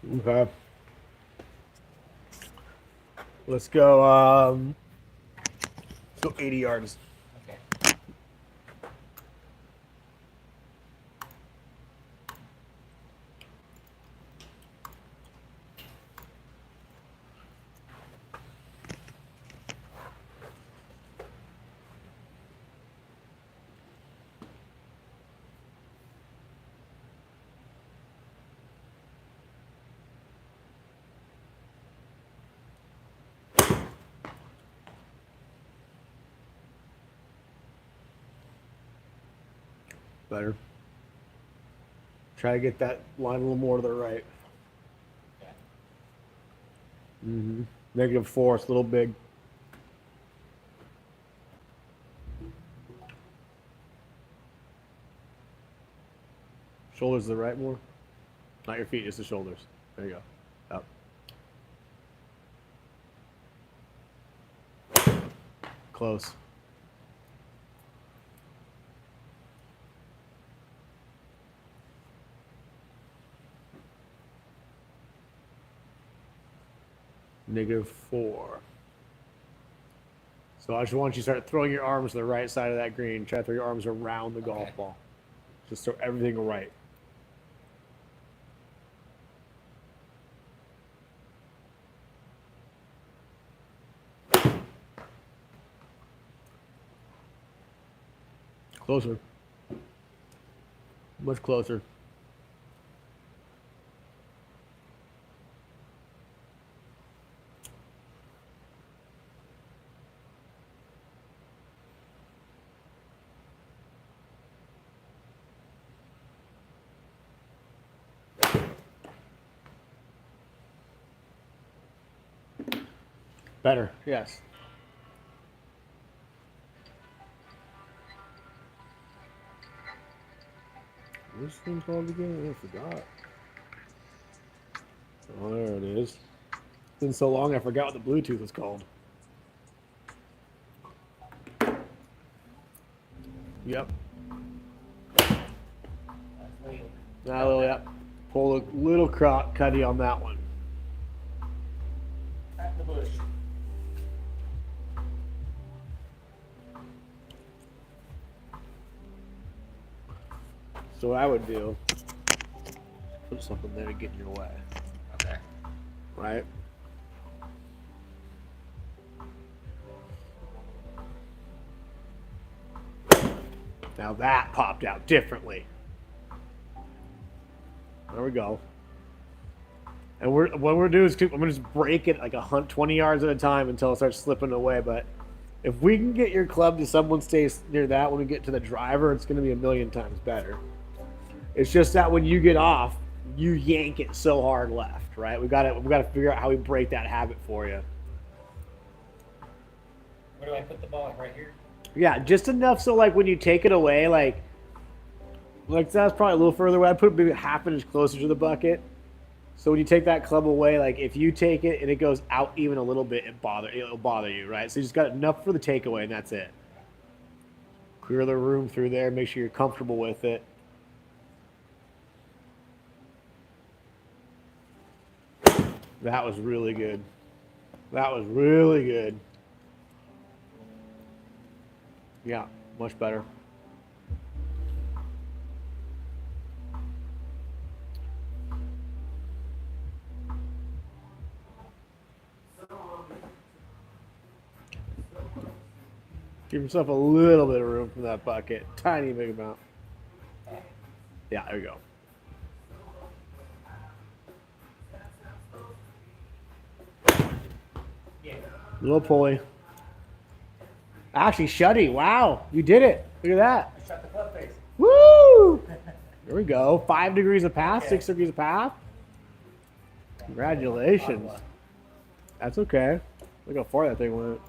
Okay. Let's go. Let's go 80 yards. Okay. Better. Try to get that line a little more to the right. Okay. -4. It's a little big. Shoulders to the right more. Not your feet, just the shoulders. There you go. Up. Close. -4. So I just want you to start throwing your arms to the right side of that green. Try to throw your arms around the golf ball. Just throw everything right. Closer. Much closer. Better, yes. What's this thing called again? I forgot. Oh, there it is. It's been so long I forgot what the Bluetooth is called. Yep. Now, yep. Pull a little cutty on that one. At the bush. So what I would do, put something there to get in your way. Okay. Right? Now that popped out differently. There we go. And what we're doing is I'm gonna just break it like 20 yards at a time until it starts slipping away. But if we can get your club to someone stays near that when we get to the driver, it's gonna be a million times better. It's just that when you get off, you yank it so hard left, right? We've got to figure out how we break that habit for you. Where do I put the ball? Right here? Yeah, just enough so like when you take it away, like that's probably a little further away. I put it maybe half an inch closer to the bucket. So when you take that club away, like if you take it and it goes out even a little bit, it'll bother you, right? So you just got enough for the takeaway, and that's it. Clear the room through there. Make sure you're comfortable with it. That was really good. That was really good. Yeah, much better. Give yourself a little bit of room from that bucket. Tiny big amount. Yeah, there you go. Yeah. Little pulley. Actually, shutty. Wow, you did it. Look at that. Shut the club face. Woo! There we go. 5 degrees of path, Okay. 6 degrees of path. Congratulations. That's okay. Look how far that thing went.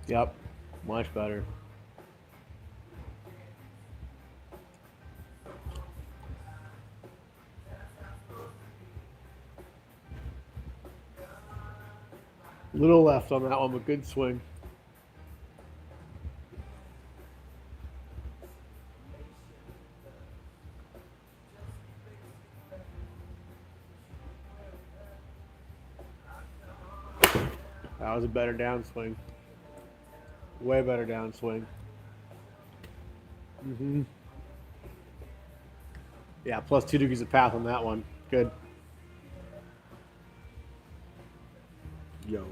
Yep, much better. Little left on that one, but good swing. That was a better downswing. Way better downswing. Yeah, plus 2 degrees of path on that one. Good. Yo.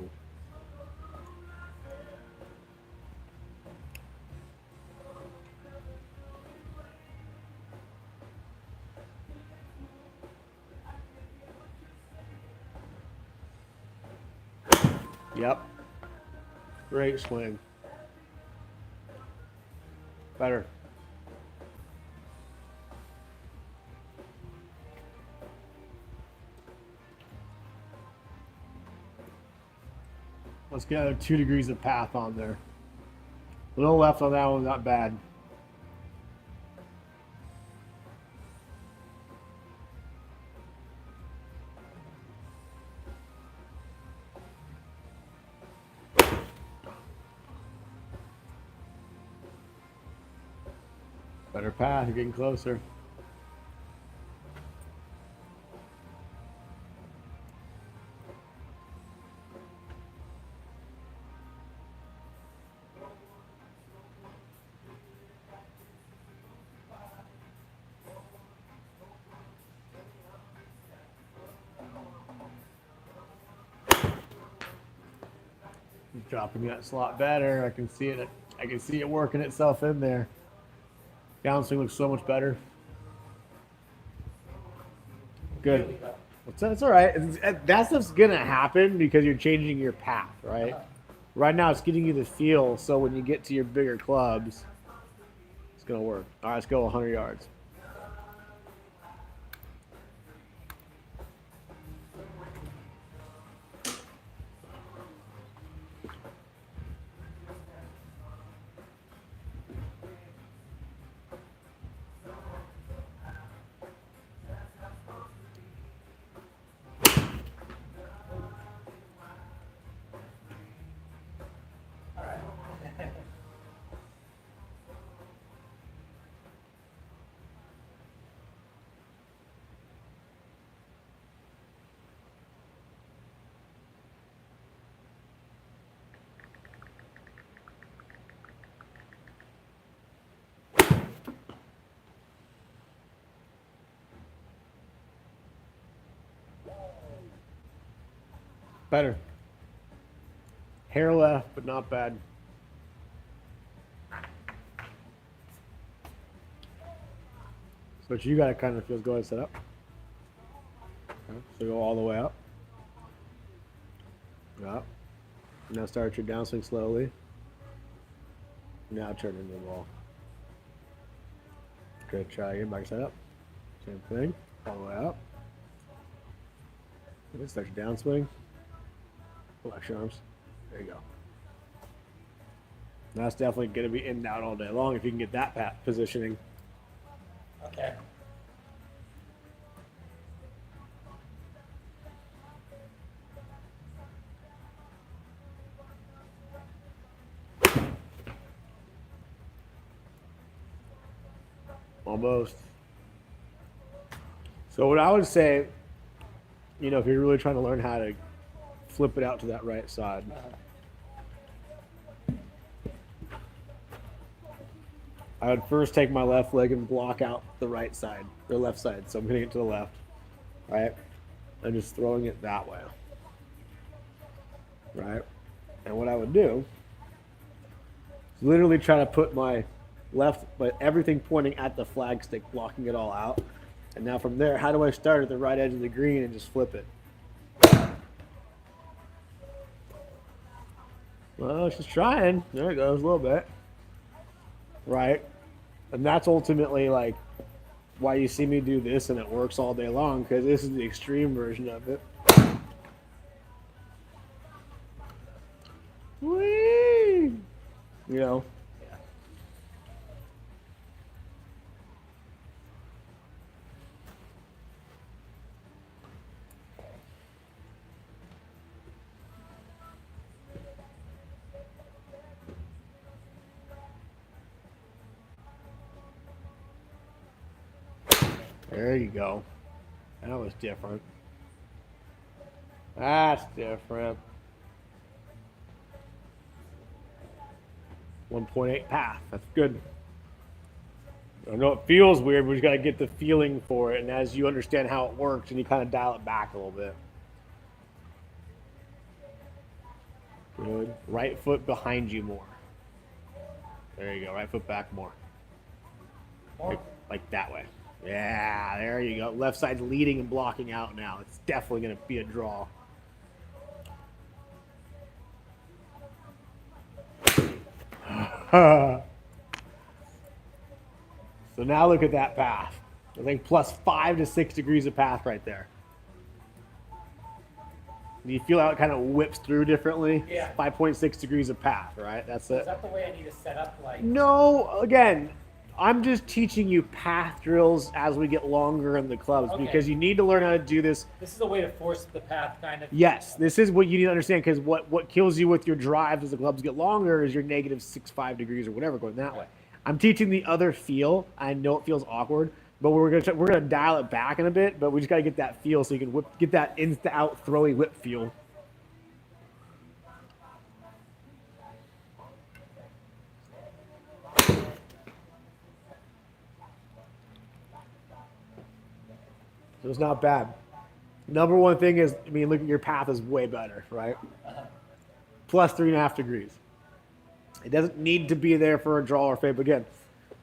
Yep. Great swing. Better. Let's get another 2 degrees of path on there. A little left on that one, not bad. Better path, you're getting closer. Dropping that slot better. I can see it. I can see it working itself in there. Downswing looks so much better. Good. That's all right. That stuff's gonna happen because you're changing your path, right? Right now, it's getting you the feel. So when you get to your bigger clubs, it's gonna work. All right, let's go 100 yards. Better. Hair left, but not bad. So what you got to kind of feels. Go ahead and set up. Okay. So go all the way up. Up. Now start your downswing slowly. Now turn into the ball. Good. Try again. Back set up. Same thing. All the way up. Good. Start your downswing. Flex your arms. There you go. That's definitely going to be in and out all day long if you can get that positioning. Okay. Almost. So what I would say, if you're really trying to learn how to flip it out to that right side, I would first take my left leg and block out the right side, the left side. So I'm hitting it to the left, right? I'm just throwing it that way, right? And what I would do is literally try to put my left, but everything pointing at the flag stick, blocking it all out. And now from there, how do I start at the right edge of the green and just flip it? Well, she's trying. There it goes, a little bit. Right? And that's ultimately like why you see me do this and it works all day long, because this is the extreme version of it. Whee! Yeah. There you go. That was different. That's different. 1.8 path. That's good. I know it feels weird, but you got to get the feeling for it. And as you understand how it works, and you kind of dial it back a little bit. Good. Right foot behind you more. There you go. Right foot back more. Like that way. Yeah, there you go. Left side's leading and blocking out now. It's definitely going to be a draw. So now look at that path. I think plus 5 to 6 degrees of path right there. Do you feel how it kind of whips through differently? Yeah. 5.6 degrees of path, right? That's it. Is that the way I need to set up? Like, No, again, I'm just teaching you path drills as we get longer in the clubs because you need to learn how to do this. This is a way to force the path, kind of. Yes, this is what you need to understand because what kills you with your drives as the clubs get longer is your negative 6.5 degrees or whatever going that way. I'm teaching the other feel. I know it feels awkward, but we're gonna dial it back in a bit. But we just gotta get that feel so you can get that insta out throwy whip feel. So it's not bad. Number one thing is, I mean, look at your path is way better, right? Plus 3.5 degrees. It doesn't need to be there for a draw or fade, but again,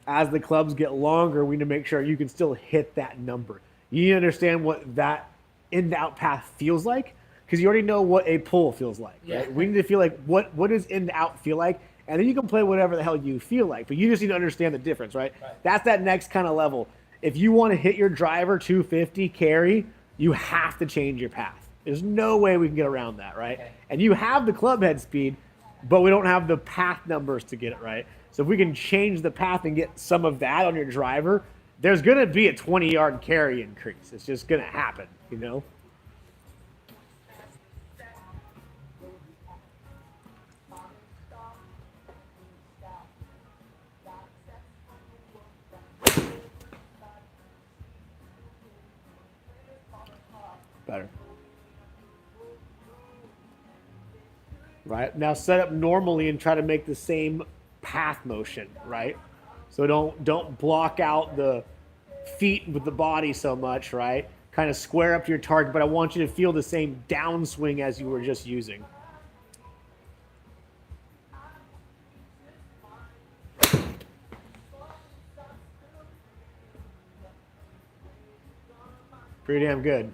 as the clubs get longer, we need to make sure you can still hit that number. You need to understand what that in-out path feels like, because you already know what a pull feels like. Right? Yeah. We need to feel like what does in-out feel like, and then you can play whatever the hell you feel like, but you just need to understand the difference, right? That's that next kind of level. If you want to hit your driver 250 carry, you have to change your path. There's no way we can get around that, right? Okay. And you have the club head speed, but we don't have the path numbers to get it right. So if we can change the path and get some of that on your driver, there's going to be a 20-yard carry increase. It's just going to happen, you know? Better. Right? Now set up normally and try to make the same path motion, right? So don't block out the feet with the body so much, right? Kind of square up to your target, but I want you to feel the same downswing as you were just using. Pretty damn good.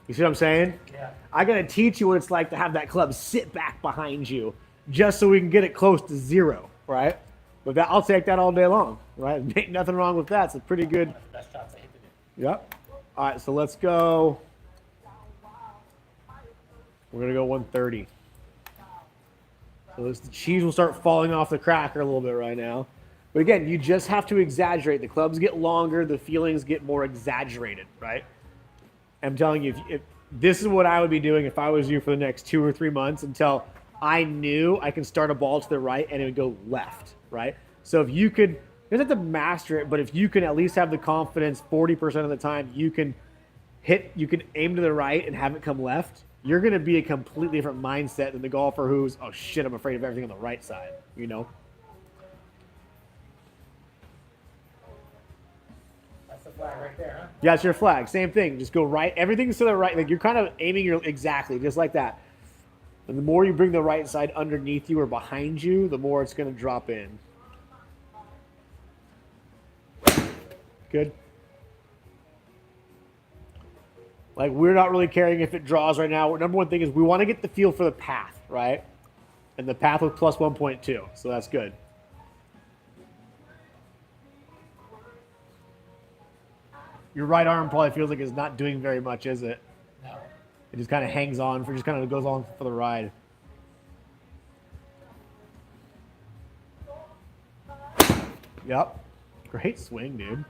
You see what I'm saying? Yeah. I gotta teach you what it's like to have that club sit back behind you, just so we can get it close to zero, right? But that, I'll take that all day long, right? Ain't nothing wrong with that. It's a pretty good. That's the best shots I hit today. Yep. All right, so let's go. We're gonna go 130. So the cheese will start falling off the cracker a little bit right now. But again, you just have to exaggerate. The clubs get longer, the feelings get more exaggerated, right? I'm telling you, if this is what I would be doing if I was you for the next 2 or 3 months until I knew I can start a ball to the right and it would go left, right? So if you could, you don't have to master it, but if you can at least have the confidence 40% of the time you can aim to the right and have it come left, you're going to be a completely different mindset than the golfer who's, oh shit, I'm afraid of everything on the right side, you know? Flag right there, huh? Yeah, it's your flag. Same thing. Just go right. Everything's to the right. Like you're kind of aiming your exactly just like that. And the more you bring the right side underneath you or behind you, the more it's going to drop in. Good. Like we're not really caring if it draws right now. Number one thing is we want to get the feel for the path, right? And the path was plus 1.2, so that's good. Your right arm probably feels like it's not doing very much, is it? No. It just kind of hangs on for, just kind of goes on for the ride. Yep. Great swing, dude.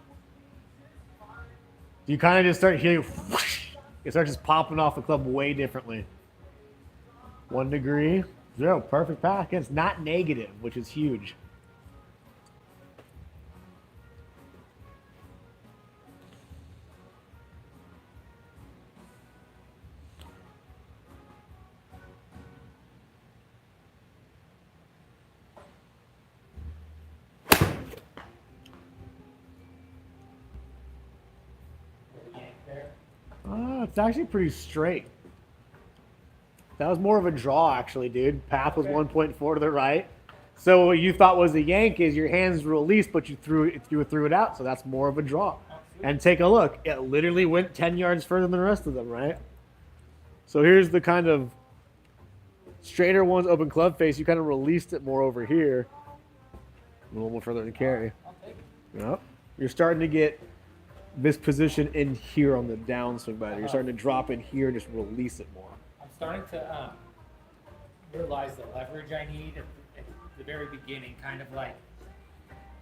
You kind of just start hearing, whoosh, it starts just popping off the club way differently. 1 degree, 0, perfect path. It's not negative, which is huge. It's actually pretty straight. That was more of a draw, actually, dude. Path was Okay. 1.4 to the right. So what you thought was a yank is your hands released, but you threw it out. So that's more of a draw. Oh, sweet. And take a look. It literally went 10 yards further than the rest of them, right? So here's the kind of straighter ones, open club face. You kind of released it more over here. A little more further to carry. I'll take it. Yep. You're starting to get this position in here on the downswing better. You're starting to drop in here and just release it more. I'm starting to realize the leverage I need at the very beginning, kind of like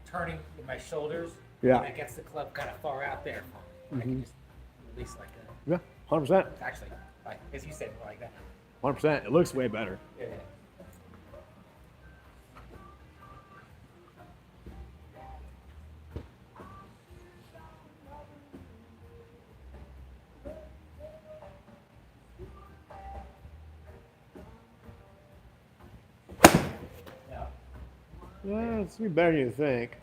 turning with my shoulders. Yeah. And it gets the club kind of far out there. I can just release like that. Yeah, 100%. Actually, like as you said, more like that. 100%. It looks way better. Yeah. Yeah. Yeah, it's gonna be better than you think.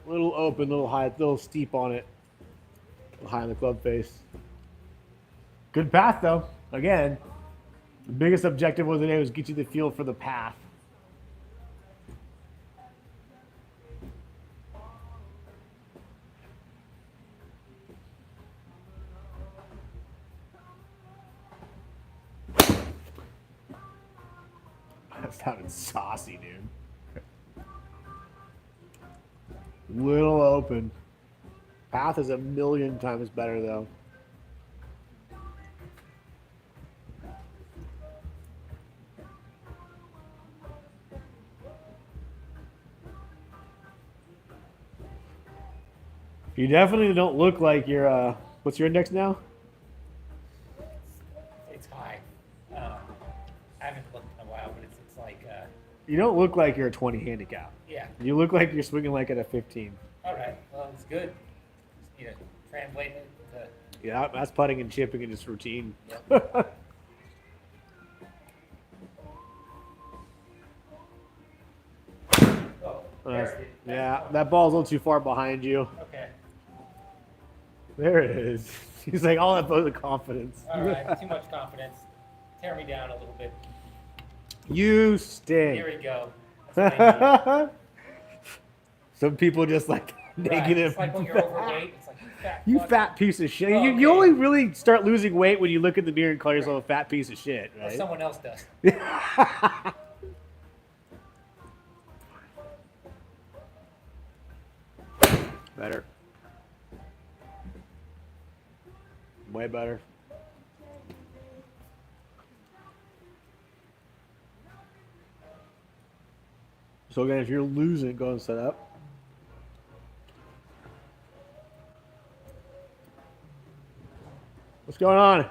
A little open, a little high, a little steep on it. A little high in the club face. Good path though. Again, the biggest objective of the day was get you the feel for the path. That sounded saucy, dude. Little open. Path is a million times better though. You definitely don't look like you're, what's your index now? It's high. I haven't looked in a while, but it's like You don't look like you're a 20 handicap. yeah. You look like you're swinging like at a 15. All right. Well, it's good. Just need to translate it to. Yeah, that's putting and chipping and just routine. Yep. Oh, there it is. Yeah, that ball's a little too far behind you. Okay. There it is. He's like, all that vote of confidence. All right. Too much confidence. Tear me down a little bit. You Here stink. we go. That's what I need. Some people just like Right. negative. It's like when you're overweight. It's like You fuck. fat piece of shit. Oh, You okay. only really start losing weight when you look in the mirror and call yourself a fat piece of shit, Or right? someone else does. Better. Way better. So again, if you're losing, go and set up. What's going on?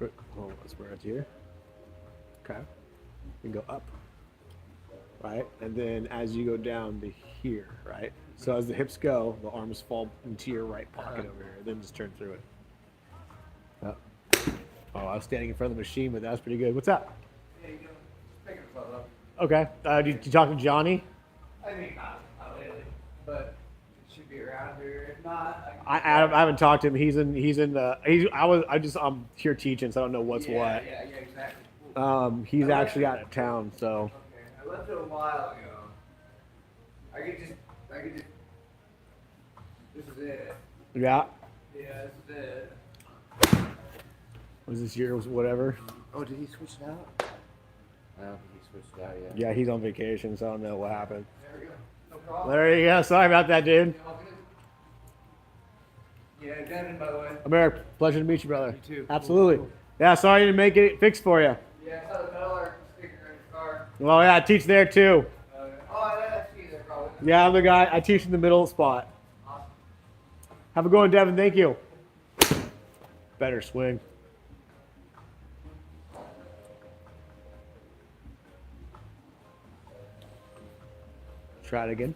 Oh, let's bring it here. Okay. You can go up. Right? And then as you go down to here, right? So as the hips go, the arms fall into your right pocket over here. Then just turn through it. Oh, I was standing in front of the machine, but that was pretty good. What's up? Yeah, you know, just picking a photo. Okay. Did you talk to Johnny? I mean, not lately, but it should be around here. If not, I haven't talked to him. I'm here teaching, so I don't know what's what. Yeah, exactly. He's actually out of town, so Okay, I left it a while ago. I could just. This is it. yeah. Yeah, this is it. Was this year was whatever? Oh, did he switch it out? I don't think he switched it out yet. Yeah, he's on vacation, so I don't know what happened. There we go. No problem. There you go. Sorry about that, dude. All good? Yeah, Devin, by the way. Americ, pleasure to meet you, brother. You too. Absolutely. Cool. Yeah, sorry to make it fixed for you. Yeah, I saw the metal arc sticker in his car. Well, yeah, I teach there too. That's you there, probably. Yeah, I'm the guy. I teach in the middle spot. Awesome. Have a good one, Devin. Thank you. Better swing. Try it again.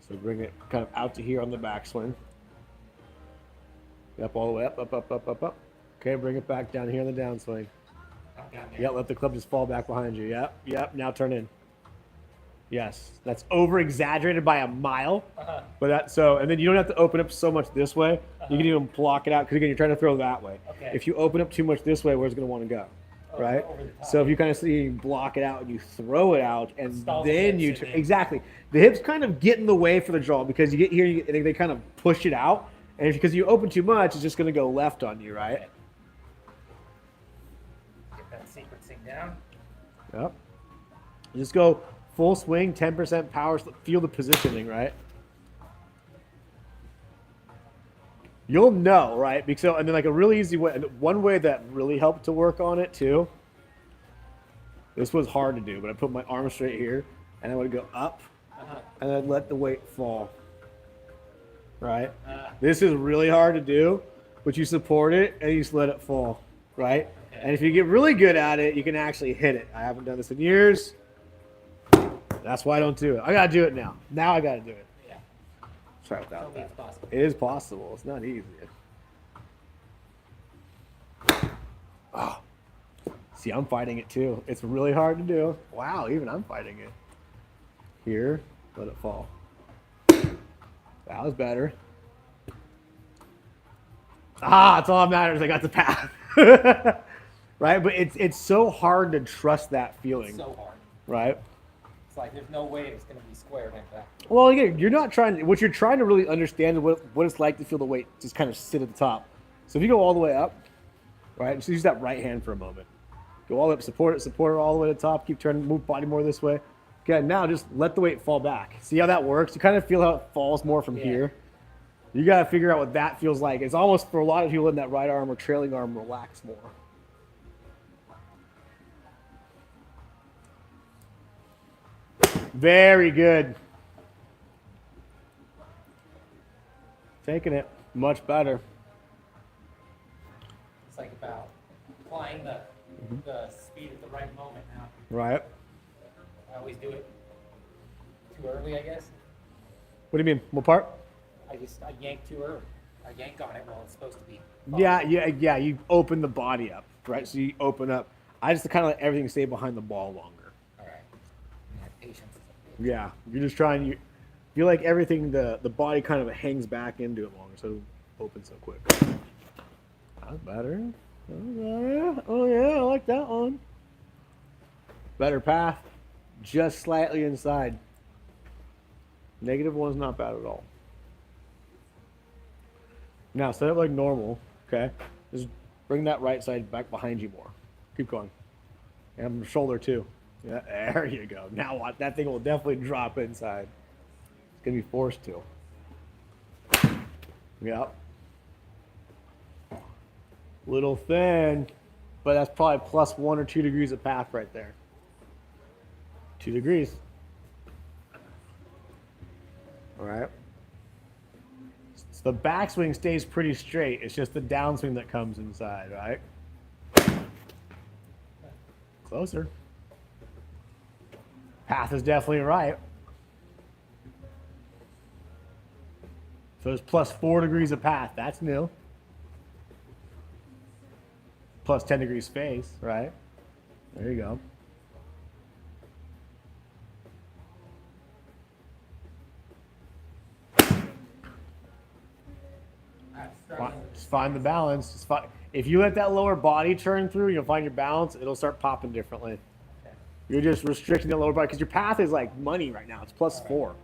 So bring it kind of out to here on the backswing. Up all the way up, up, up, up, up, up. Okay, bring it back down here on the downswing. I'm down there. Yep, let the club just fall back behind you. Yep, yep. Now turn in. Yes, that's over exaggerated by a mile. Uh-huh. But that so, and then you don't have to open up so much this way. You can even block it out because again, you're trying to throw that way. Okay. If you open up too much this way, where's it going to want to go? Oh, Right? over the top. So if you kind of see you block it out and you throw it out, and Stall the then hips you and then- exactly the hips kind of get in the way for the draw because you get here, they kind of push it out, and because you open too much, it's just going to go left on you, right? Okay. Get that sequencing down. Yep. Just go full swing, 10% power. Feel the positioning, right? You'll know, right? Because and then like a really easy way, one way that really helped to work on it too. This was hard to do, but I put my arm straight here, and I would go up, and then let the weight fall. Right? This is really hard to do, but you support it and you just let it fall, right? Okay. And if you get really good at it, you can actually hit it. I haven't done this in years. That's why I don't do it. I gotta do it now. Now I gotta do it. Yeah. Try without Totally that. it's possible. It is possible. It's not easy. Oh. See, I'm fighting it too. It's really hard to do. Wow, even I'm fighting it. Here, let it fall. That was better. That's all that matters. I got the path. Right? But it's so hard to trust that feeling. So hard. Right? It's like there's no way it's going to be squared like that. Well, again, you're not trying. What you're trying to really understand is what it's like to feel the weight just kind of sit at the top. So if you go all the way up, right? Just use that right hand for a moment. Go all the way up, support it all the way to the top. Keep turning, move body more this way. Okay, now just let the weight fall back. See how that works? You kind of feel how it falls more from here. You got to figure out what that feels like. It's almost for a lot of people in that right arm or trailing arm relax more. Very good. Taking it much better. It's like about applying the speed at the right moment now. Right. I always do it too early, I guess. What do you mean? What part? I yank too early. I yank on it while it's supposed to be. Yeah. You open the body up, right? So you open up. I just kind of let everything stay behind the ball longer. All right. Yeah, patience is a bitch. Yeah, you're just trying. You feel like everything, the body kind of hangs back into it longer, so it opens so quick. That's better. Oh yeah, I like that one. Better path, just slightly inside. Negative one's not bad at all. Now set up like normal, okay? Just bring that right side back behind you more. Keep going. And shoulder too. Yeah, there you go. Now what? That thing will definitely drop inside. It's gonna be forced to. Yep. Little thin, but that's probably plus 1 or 2 degrees of path right there. 2 degrees. All right. So the backswing stays pretty straight. It's just the downswing that comes inside, right? Closer. Path is definitely right. So it's plus 4 degrees of path. That's new. Plus 10 degrees space, right? There you go. Just find the balance. If you let that lower body turn through, you'll find your balance. It'll start popping differently. Okay. You're just restricting the lower body because your path is like money right now. It's plus 4.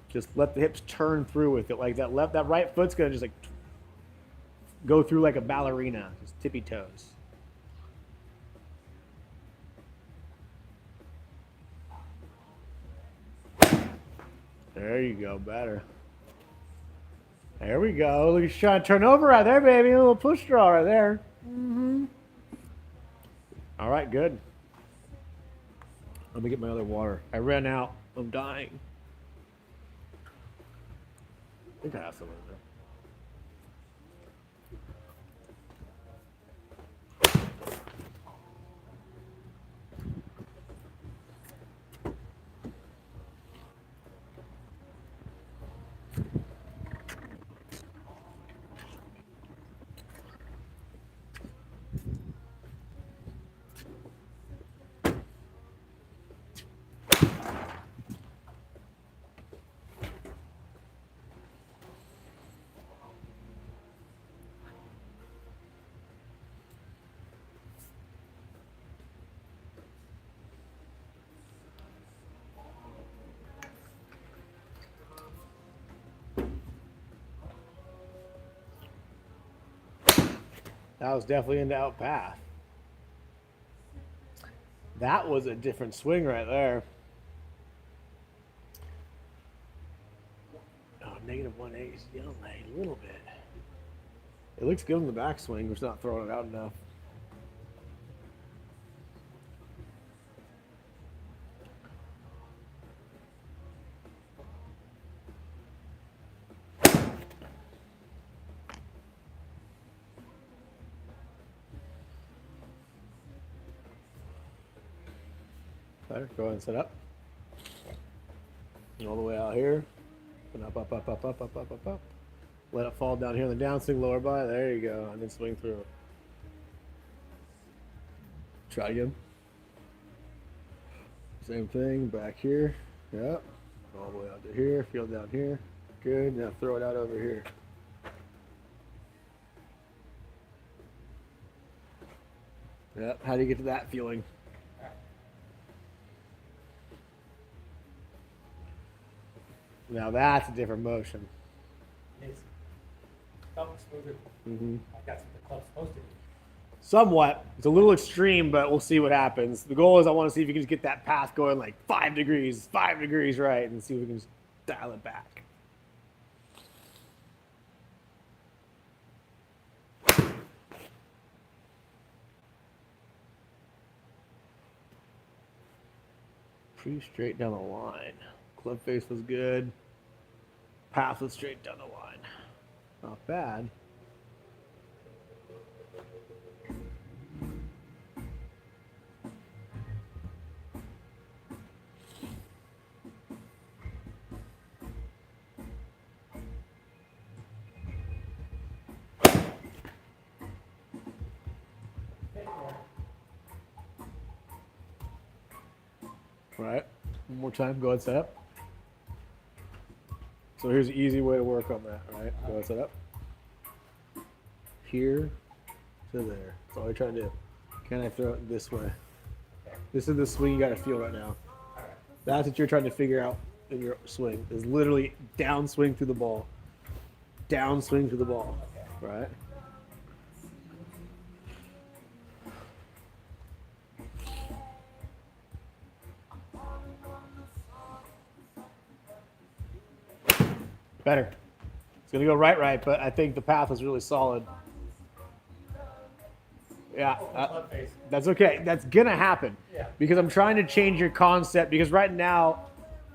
Just let the hips turn through with it like that. That right foot's gonna just like go through like a ballerina, just tippy toes. There you go, better. There we go. Look, you're trying to turn over right there, baby. A little push draw right there. Mm-hmm. All right, good. Let me get my other water. I ran out. I'm dying. I think I have some in there. That was definitely into out path. That was a different swing right there. Oh, -180 is yellow a little bit. It looks good in the backswing. We're just not throwing it out enough. There, go ahead and set up. And all the way out here. And up, up, up, up, up, up, up, up, up. Let it fall down here in the downswing, lower by. There you go. And then swing through it. Try again. Same thing, back here. Yep. All the way out to here. Feel down here. Good. Now throw it out over here. Yep. How do you get to that feeling? Now that's a different motion. It's something smoother. Like that's what the club's supposed to be. Somewhat. It's a little extreme, but we'll see what happens. The goal is I want to see if you can just get that path going like 5 degrees right, and see if we can just dial it back. Pretty straight down the line. Club face was good. Path was straight down the line. Not bad. Right. One more time. Go ahead, set up. So here's an easy way to work on that, right? Go ahead, set up. Here to there. That's all you're trying to do. Can I throw it this way? This is the swing you got to feel right now. That's what you're trying to figure out in your swing. Is literally down swing through the ball. Down swing through the ball. Right? Better. It's going to go right, but I think the path was really solid. Yeah, that's okay. That's going to happen. Yeah. Because I'm trying to change your concept, because right now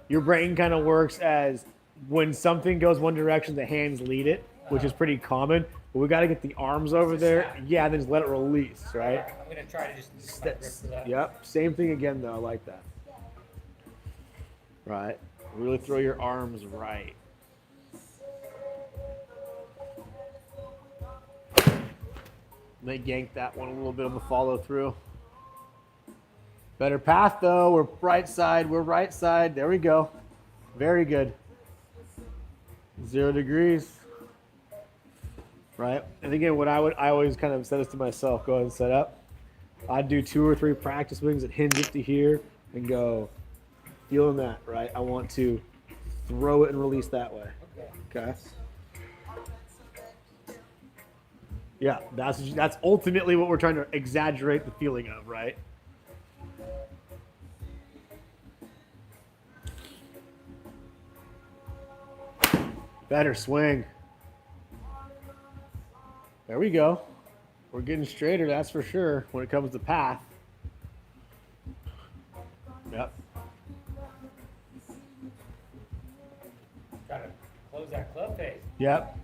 your brain kind of works as when something goes one direction, the hands lead it, which is pretty common. But we got to get the arms over there. Yeah, then just let it release, right? I'm going to try to just grip for that. Yep. Same thing again, though. I like that. Right. Really throw your arms right. They yanked that one a little bit on the follow through. Better path though. We're right side. We're right side. There we go. Very good. 0 degrees. Right. And again, I always kind of said this to myself. Go ahead and set up. I'd do 2 or 3 practice swings that hinge it to here and go, feeling that, right? I want to throw it and release that way. Okay. Yeah, that's ultimately what we're trying to exaggerate the feeling of, right? Better swing. There we go. We're getting straighter, that's for sure, when it comes to path. Yep. Gotta close that club face. Yep.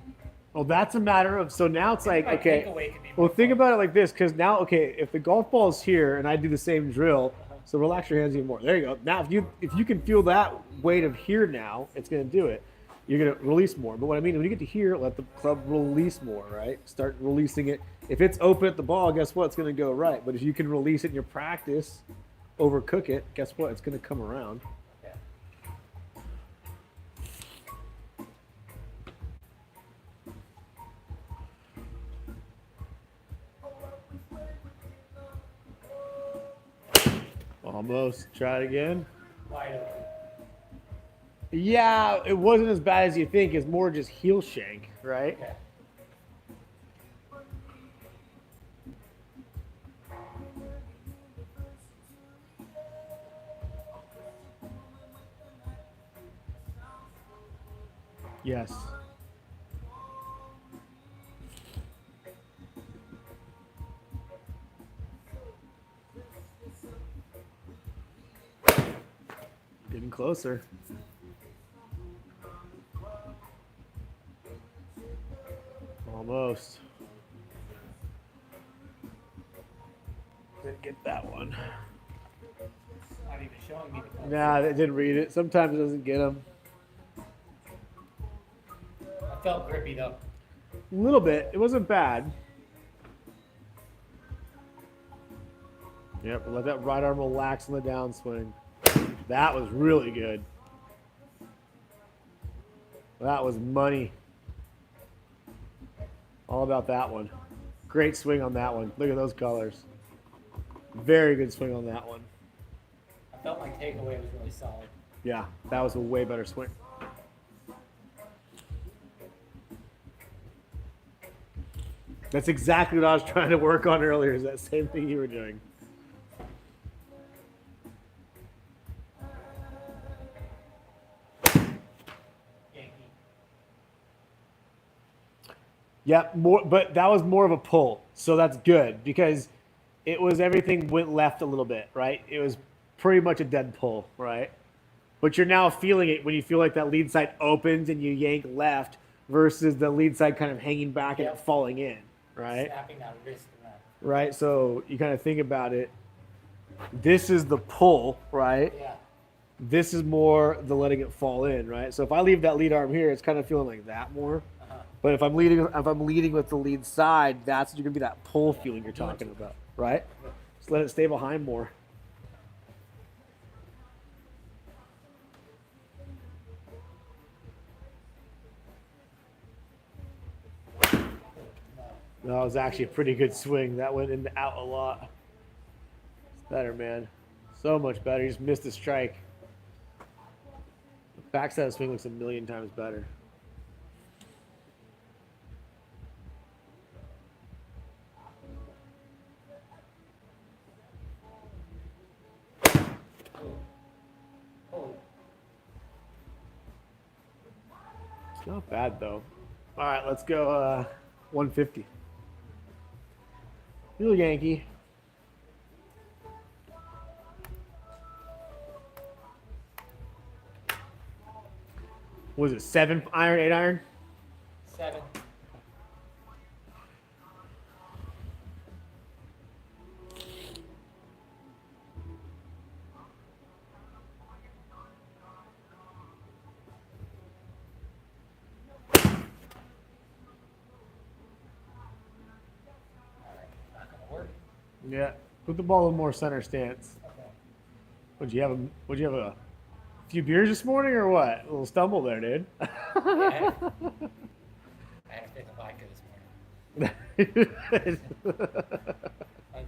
Well, that's a matter of, so now it's like, My okay, takeaway can be well, more think fun. about it like this, because now, okay, if the golf ball is here and I do the same drill, so relax your hands even more. There you go. Now, if you can feel that weight of here now, it's going to do it. You're going to release more. But what I mean, when you get to here, let the club release more, right? Start releasing it. If it's open at the ball, guess what? It's going to go right. But if you can release it in your practice, overcook it, guess what? It's going to come around. Yeah. Almost. Try it again. Wide open. Yeah, it wasn't as bad as you think. It's more just heel shank, right? Okay. Yes. Getting closer. Almost. Didn't get that one. Not even showing me the club. Nah, they didn't read it. Sometimes it doesn't get them. I felt grippy though. A little bit. It wasn't bad. Yep, let that right arm relax in the downswing. That was really good. That was money. All about that one. Great swing on that one. Look at those colors. Very good swing on that one. I felt my takeaway was really solid. Yeah, that was a way better swing. That's exactly what I was trying to work on earlier, is that same thing you were doing. Yankee. Yep, more, but that was more of a pull, so that's good because it was everything went left a little bit, right? It was pretty much a dead pull, right? But you're now feeling it when you feel like that lead side opens and you yank left versus the lead side kind of hanging back and it falling in, right? Snapping that wrist around. Right, so you kind of think about it. This is the pull, right? Yeah. This is more the letting it fall in, right? So if I leave that lead arm here, it's kind of feeling like that more. Uh-huh. But if I'm leading with the lead side, that's gonna be that pull feeling you're talking about, right? Just let it stay behind more. That was actually a pretty good swing. That went in the out a lot. It's better, man. So much better. You just missed a strike. The backside of the swing looks a million times better. Oh, It's not bad though. All right, let's go 150. Little Yankee. Was it 7 iron, 8 iron? 7. Alright, not gonna work. Yeah. Put the ball in more center stance. Okay. Would you have a few beers this morning or what? A little stumble there, dude. Yeah. I had to take a vodka this morning.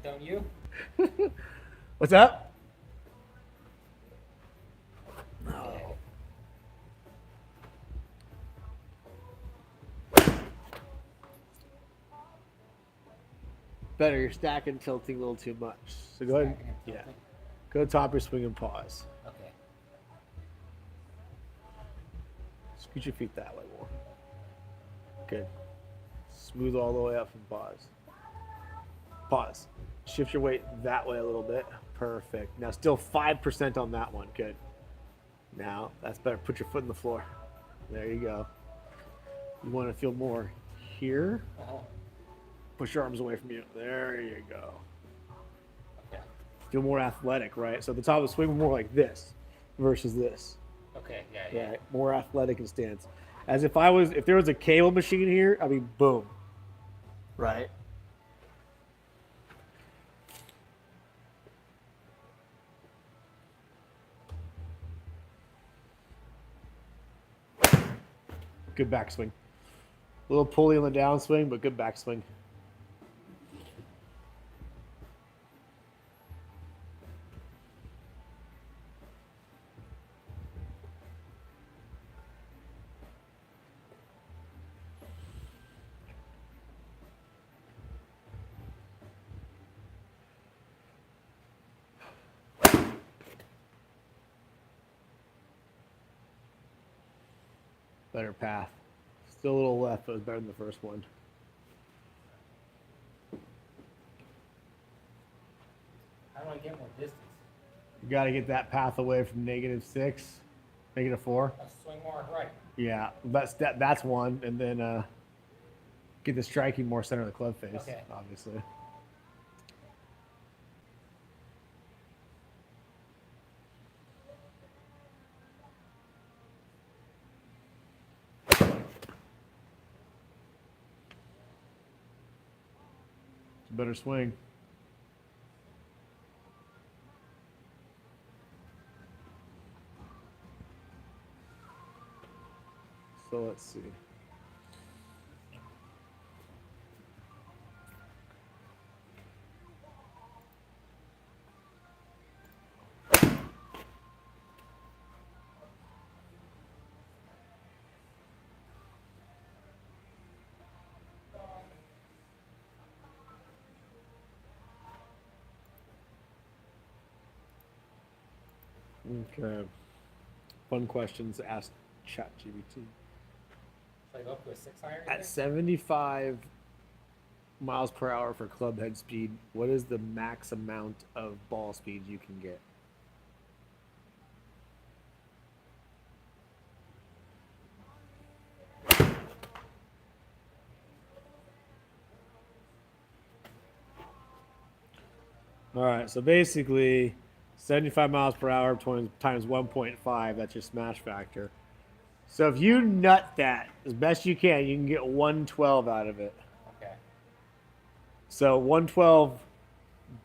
Don't you? What's up? Okay. Better, you're stacking, tilting a little too much. So go ahead. Stacking and Yeah. tilting. Go top your swing and pause. Okay. Scoot your feet that way more. Good. Smooth all the way up and pause. Pause. Shift your weight that way a little bit. Perfect. Now still 5% on that one. Good. Now that's better. Put your foot in the floor. There you go. You want to feel more here. Uh-huh. Push your arms away from you. There you go. Okay. Feel more athletic, right? So at the top of the swing, more like this versus this. Okay. Yeah. Right? More athletic in stance. As if there was a cable machine here, I mean, boom. Right? Good backswing. A little pulley on the downswing, but good backswing. Better better path. Still a little left, but it was better than the first one. How do I get more distance? You got to get that path away from -6, -4. I'll swing more right. Yeah, that's one, and then get the striking more center of the club face, Okay. obviously. It's a better swing. So let's see. Okay. Fun questions asked ChatGPT. Should I go up to a 6-iron? At 75 miles per hour for club head speed, what is the max amount of ball speed you can get? All right, so basically 75 miles per hour times 1.5, that's your smash factor. So if you nut that as best you can get 112 out of it. Okay. So 112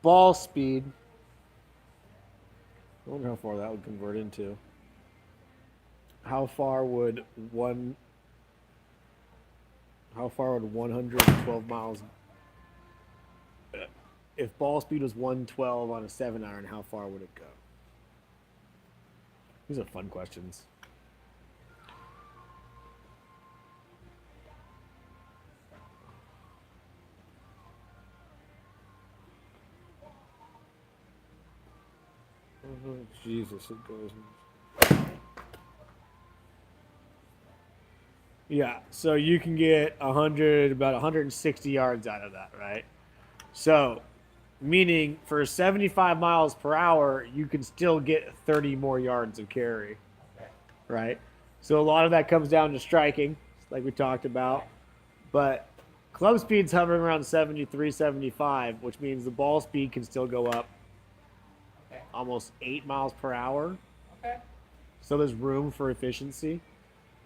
ball speed. I wonder how far that would convert into. How far would 112 miles? If ball speed was 112 on a 7-iron, how far would it go? These are fun questions. Oh, Jesus, it goes. Yeah, so you can get about 160 yards out of that, right? So, meaning for 75 miles per hour, you can still get 30 more yards of carry, Okay. right? So a lot of that comes down to striking, like we talked about. But club speed's hovering around 73, 75, which means the ball speed can still go up Okay. almost 8 miles per hour. Okay. So there's room for efficiency.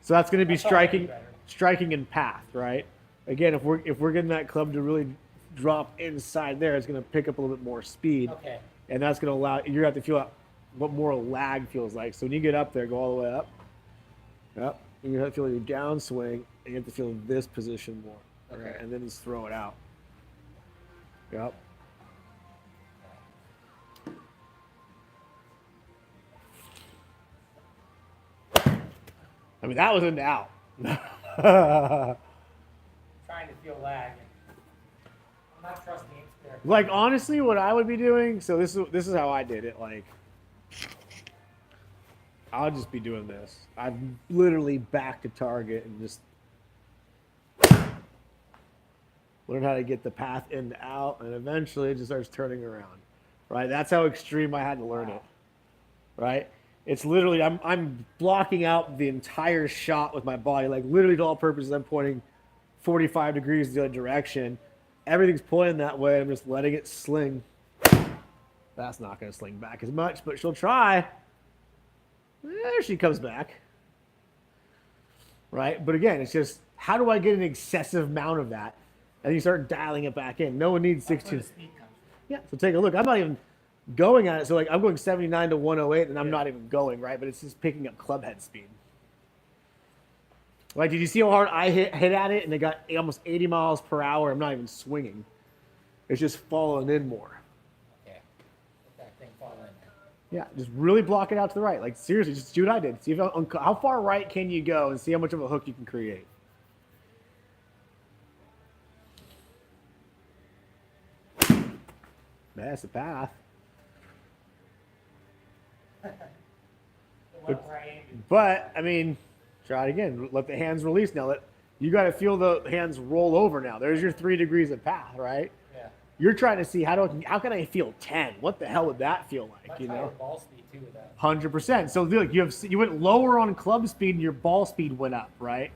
So that's going to be That's already striking and path, right? Again, if we're getting that club to really drop inside there, it's going to pick up a little bit more speed, Okay. and that's going to allow you're going to have to feel what more lag feels like. So when you get up there, go all the way up. Yep. And you have to feel your downswing, and you have to feel this position more, Okay. right? And then just throw it out. Yep. I mean, that was in doubt. Trying to feel lag. I'm not trusting experience. Like, honestly, what I would be doing, so this is how I did it. Like, I'll just be doing this. I'd literally back to target and just learn how to get the path in and out, and eventually it just starts turning around, right? That's how extreme I had to learn it, right? It's literally, I'm blocking out the entire shot with my body, like literally to all purposes, I'm pointing 45 degrees the other direction. Everything's pointing that way. I'm just letting it sling. That's not going to sling back as much, but she'll try. There she comes back. Right? But again, it's just, how do I get an excessive amount of that? And you start dialing it back in. No one needs That's where 16. the speed comes from. Yeah, so take a look. I'm not even going at it. So like I'm going 79 to 108, and I'm not even going, right? But it's just picking up club head speed. Like, did you see how hard I hit at it? And it got almost 80 miles per hour. I'm not even swinging. It's just falling in more. Okay. Let that thing fall in there. Yeah, just really block it out to the right. Like, seriously, just do what I did. See how far right can you go and see how much of a hook you can create. That's the path. It went where I aimed it. But, I mean, Try it again. Let the hands release now. You got to feel the hands roll over now. There's your 3 degrees of path, right? Yeah. You're trying to see how can I feel 10? What the hell would that feel like? Much You higher know, ball speed too with that. 100%. So look, you went lower on club speed and your ball speed went up, right?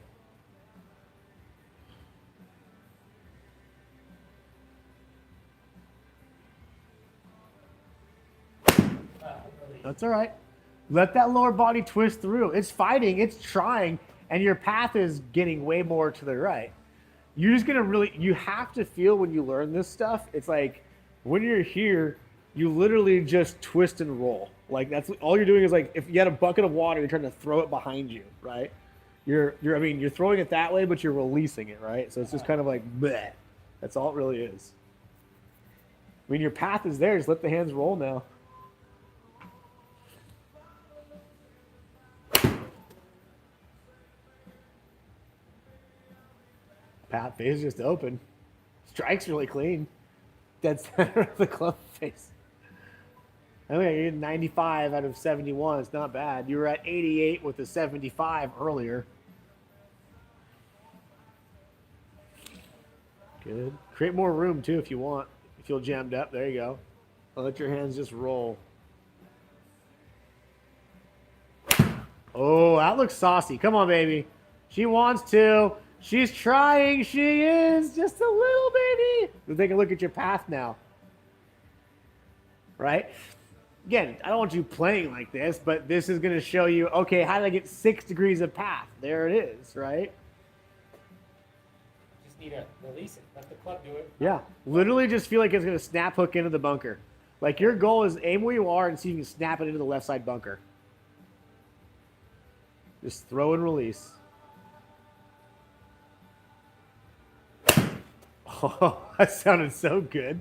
Really. That's all right. Let that lower body twist through. It's fighting, it's trying, and your path is getting way more to the right. You're just gonna you have to feel when you learn this stuff. It's like when you're here, you literally just twist and roll. Like that's all you're doing is like if you had a bucket of water, you're trying to throw it behind you, right? You're throwing it that way, but you're releasing it, right? So it's just kind of like bleh. That's all it really is. I mean, your path is there. Just let the hands roll now. Path face just open. Strike's really clean. Dead center of the club face. I think you're 95 out of 71. It's not bad. You were at 88 with a 75 earlier. Good. Create more room too if you want. If you feel jammed up, there you go. I'll let your hands just roll. Oh, that looks saucy. Come on, baby. She wants to. She's trying. She is just a little baby. Take a look at your path now. Right? Again, I don't want you playing like this, but this is going to show you, okay, how did I get 6 degrees of path? There it is, right? Just need to release it. Let the club do it. Yeah. Literally just feel like it's going to snap hook into the bunker. Like your goal is aim where you are and see if you can snap it into the left side bunker. Just throw and release. Oh, that sounded so good.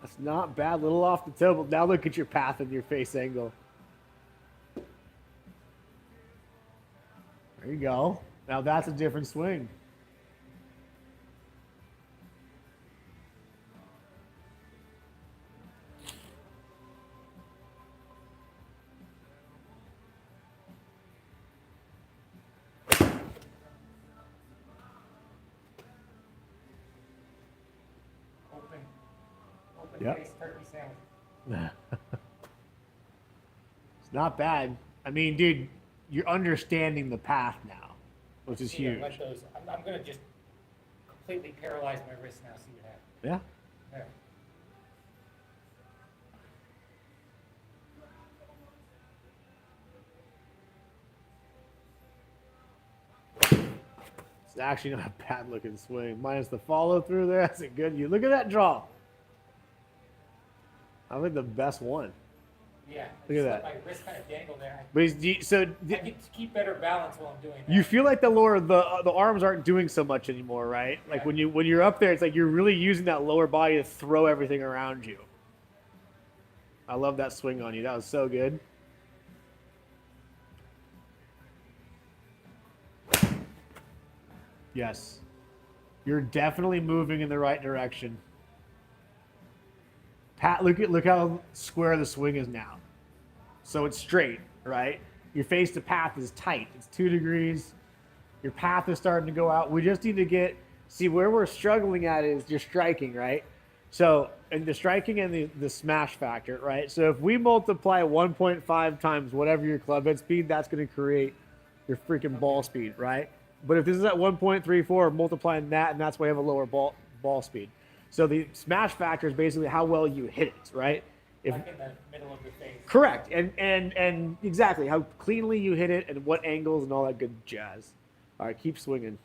That's not bad. Little off the toe, but now look at your path and your face angle. There you go. Now that's a different swing. Open Yep. face turkey sandwich. It's not bad. I mean, dude, you're understanding the path now, which is Yeah, huge. let those. I'm gonna just completely paralyze my wrist now. See what happens. Yeah. There. It's actually not a bad looking swing. Minus the follow through there. That's a good. You look at that draw. I think the best one. Yeah. Look at just that. let my wrist kind of dangle there. But I I get to keep better balance while I'm doing that. you feel like the arms aren't doing so much anymore, right? Like Yeah. when you're up there, it's like you're really using that lower body to throw everything around you. I love that swing on you. That was so good. Yes. You're definitely moving in the right direction. Pat, look how square the swing is now. So it's straight, right? Your face to path is tight. It's 2 degrees. Your path is starting to go out. We just need to see where we're struggling at is your striking, right? So, and the striking and the smash factor, right? So if we multiply 1.5 times whatever your club head speed, that's going to create your freaking ball speed, right? But if this is at 1.34, multiplying that, and that's why you have a lower ball speed. So the smash factor is basically how well you hit it, right? Like in the middle of the face. Correct, and exactly how cleanly you hit it and what angles and all that good jazz. All right, keep swinging.